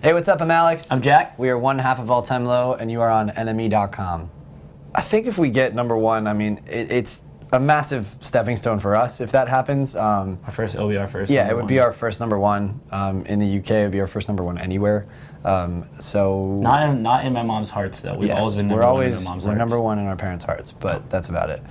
Hey, what's up? I'm Alex. I'm Jack. We are one half of All Time Low, and you are on NME.com. I think if we get number one, I mean, it's a massive stepping stone for us if that happens. It'll be our first. Yeah, it would be our first number one in the UK. It would be our first number one anywhere. So not in my mom's hearts though. We've always been number one in my mom's hearts. Number one in our parents' hearts, but that's about it.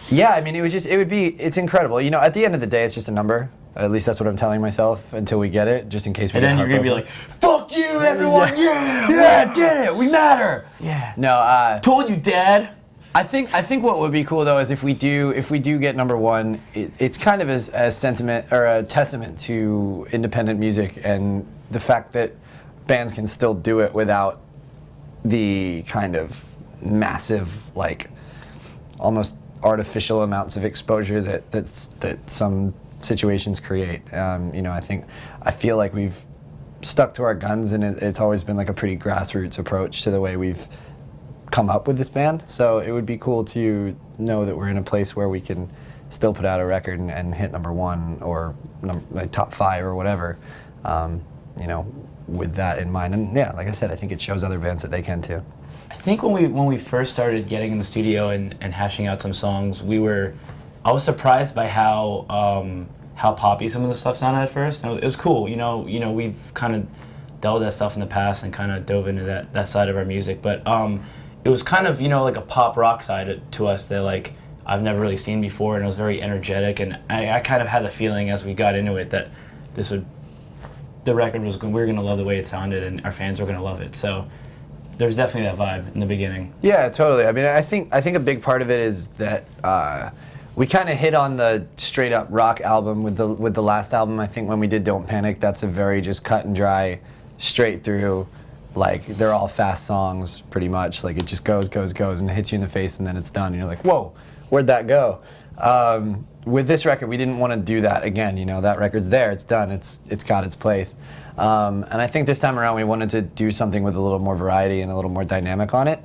Yeah, I mean, it's incredible. You know, at the end of the day, it's just a number. At least that's what I'm telling myself until we get it, just in case we get And then you're gonna be like, "Fuck you, everyone! Yeah, get it. We matter." Yeah. No, told you, Dad. I think what would be cool though is if we do get number one, it's kind of as sentiment or a testament to independent music and the fact that bands can still do it without the kind of massive, like, almost artificial amounts of exposure that some situations create. You know, I feel like we've stuck to our guns, and it's always been like a pretty grassroots approach to the way we've come up with this band. So it would be cool to know that we're in a place where we can still put out a record and hit number one or like top 5 or whatever. You know, with that in mind. And yeah, like I said, I think it shows other bands that they can too. I think when we first started getting in the studio and hashing out some songs, I was surprised by how poppy some of the stuff sounded at first. And it was cool. You know, we've kind of dealt with that stuff in the past and kind of dove into that side of our music. But it was kind of, you know, like a pop rock side to us that like I've never really seen before, and it was very energetic. And I kind of had the feeling as we got into it that the record we were going to love the way it sounded, and our fans were going to love it. So there's definitely that vibe in the beginning. Yeah, totally. I mean, I think a big part of it is that we kind of hit on the straight up rock album with the last album. I think when we did Don't Panic, that's a very just cut and dry, straight through, like they're all fast songs pretty much. Like it just goes and it hits you in the face and then it's done and you're like, whoa, where'd that go? With this record, we didn't want to do that again. You know, that record's there, it's done, it's got its place. And I think this time around we wanted to do something with a little more variety and a little more dynamic on it.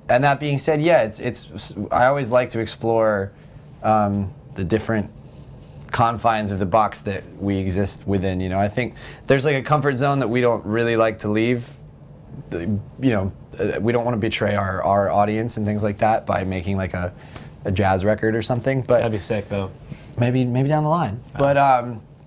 And that being said, yeah, I always like to explore the different confines of the box that we exist within. You know, I think there's like a comfort zone that we don't really like to leave. You know, we don't want to betray our audience and things like that by making like a jazz record or something. But that'd be sick though. Maybe down the line.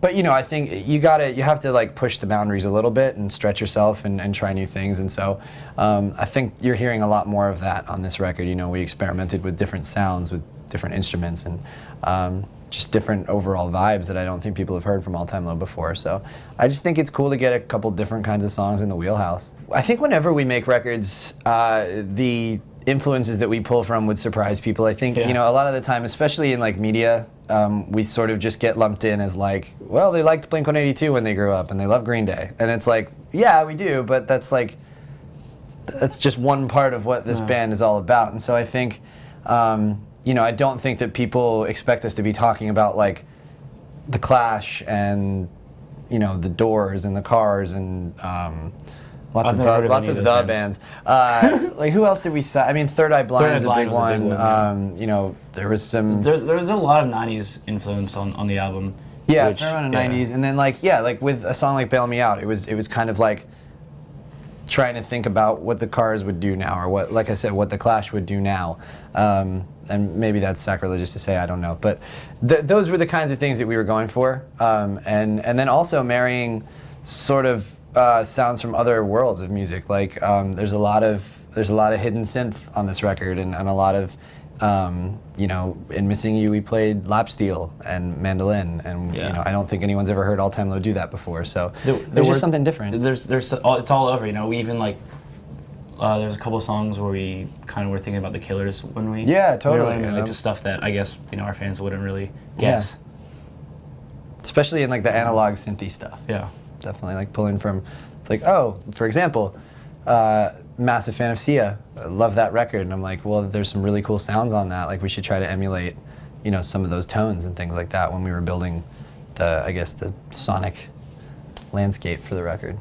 But you know, I think you have to like push the boundaries a little bit and stretch yourself and try new things. And so I think you're hearing a lot more of that on this record. You know, we experimented with different sounds, with different instruments, and just different overall vibes that I don't think people have heard from All Time Low before. So I just think it's cool to get a couple different kinds of songs in the wheelhouse. I think whenever we make records, the influences that we pull from would surprise people. I think, you know, a lot of the time, especially in like media, we sort of just get lumped in as like, well, they liked Blink-182 when they grew up and they love Green Day. And it's like, yeah, we do, but that's just one part of what this band is all about. And so I think, you know, I don't think that people expect us to be talking about like The Clash and, you know, The Doors and the Cars and lots of the bands. Like who else did we say? I mean, Third Eye Blind is a big one. You know, there was a lot of '90s influence on the album. Yeah, fair amount of '90s, and then like with a song like "Bail Me Out," it was kind of like trying to think about what the Cars would do now, or what, like I said, what the Clash would do now. And maybe that's sacrilegious to say, I don't know, but those were the kinds of things that we were going for, and then also marrying sort of sounds from other worlds of music. Like there's a lot of hidden synth on this record, and a lot of you know, in Missing You we played lap steel and mandolin, and you know, I don't think anyone's ever heard All Time Low do that before. So there's just something different. It's all over. You know, we even like there's a couple of songs where we kind of were thinking about the Killers when we totally like just stuff that I guess, you know, our fans wouldn't really guess. Especially in like the analog synthy stuff. Yeah. Definitely like pulling from, it's like, oh, for example, massive fan of Sia. I love that record, and I'm like, well, there's some really cool sounds on that. Like we should try to emulate, you know, some of those tones and things like that when we were building the sonic landscape for the record.